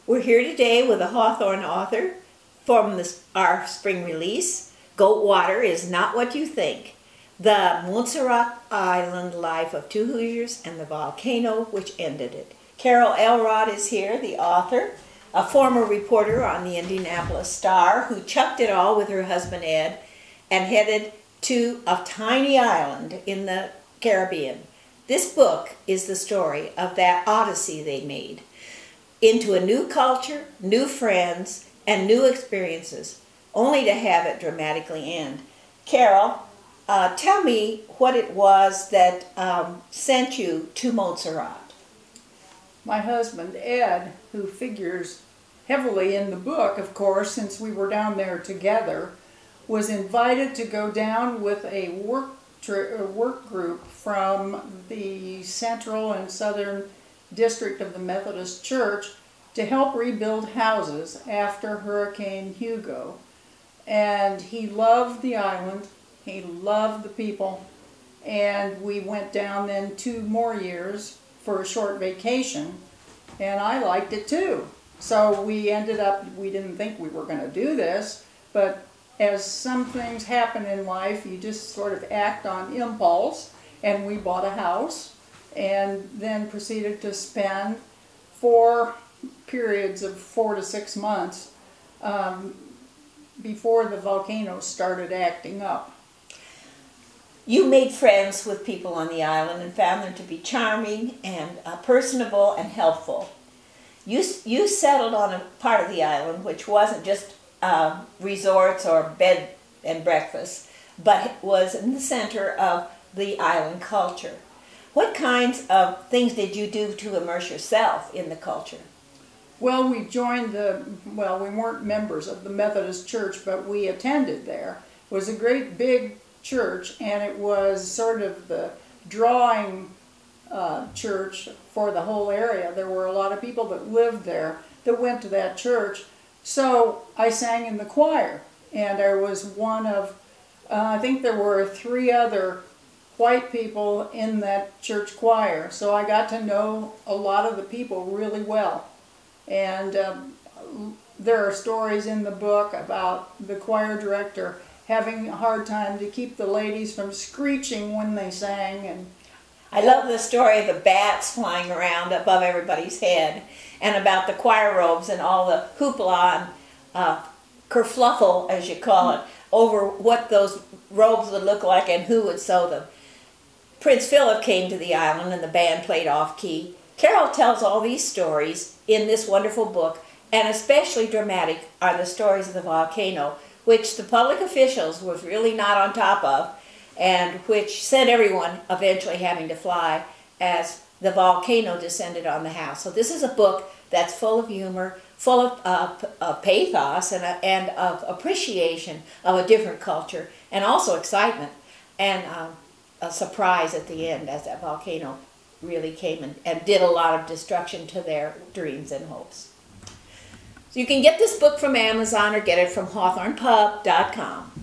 We're here today with a Hawthorne author from our spring release, Goat Water is Not What You Think, the Montserrat Island Life of Two Hoosiers and the Volcano Which Ended It. Carol Elrod is here, the author, a former reporter on the Indianapolis Star who chucked it all with her husband Ed and headed to a tiny island in the Caribbean. This book is the story of that odyssey they made into a new culture, new friends, and new experiences, only to have it dramatically end. Carol, tell me what it was that sent you to Montserrat. My husband, Ed, who figures heavily in the book, of course, since we were down there together, was invited to go down with a work group from the central and southern district of the Methodist Church to help rebuild houses after Hurricane Hugo. And he loved the island, he loved the people, and we went down then 2 more years for a short vacation, and I liked it too. So we ended up, we didn't think we were going to do this, but as some things happen in life, you just sort of act on impulse, and we bought a house and then proceeded to spend 4 periods of 4 to 6 months before the volcano started acting up. You made friends with people on the island and found them to be charming and personable and helpful. You settled on a part of the island which wasn't just resorts or bed and breakfast, but was in the center of the island culture. What kinds of things did you do to immerse yourself in the culture? Well, we joined we weren't members of the Methodist Church, but we attended there. It was a great big church, and it was sort of the drawing church for the whole area. There were a lot of people that lived there that went to that church. So I sang in the choir, and I was one of, I think there were 3 other white people in that church choir. So I got to know a lot of the people really well. And there are stories in the book about the choir director having a hard time to keep the ladies from screeching when they sang. And I love the story of the bats flying around above everybody's head, and about the choir robes and all the hoopla and kerfluffle, as you call it, over what those robes would look like and who would sew them. Prince Philip came to the island and the band played off-key. Carol tells all these stories in this wonderful book, and especially dramatic are the stories of the volcano, which the public officials was really not on top of, and which sent everyone eventually having to fly as the descended on the house. So this is a book that's full of humor, full of pathos and of appreciation of a different culture, and also excitement and a surprise at the end as that volcano really came and did a lot of destruction to their dreams and hopes. So you can get this book from Amazon or get it from hawthornepub.com.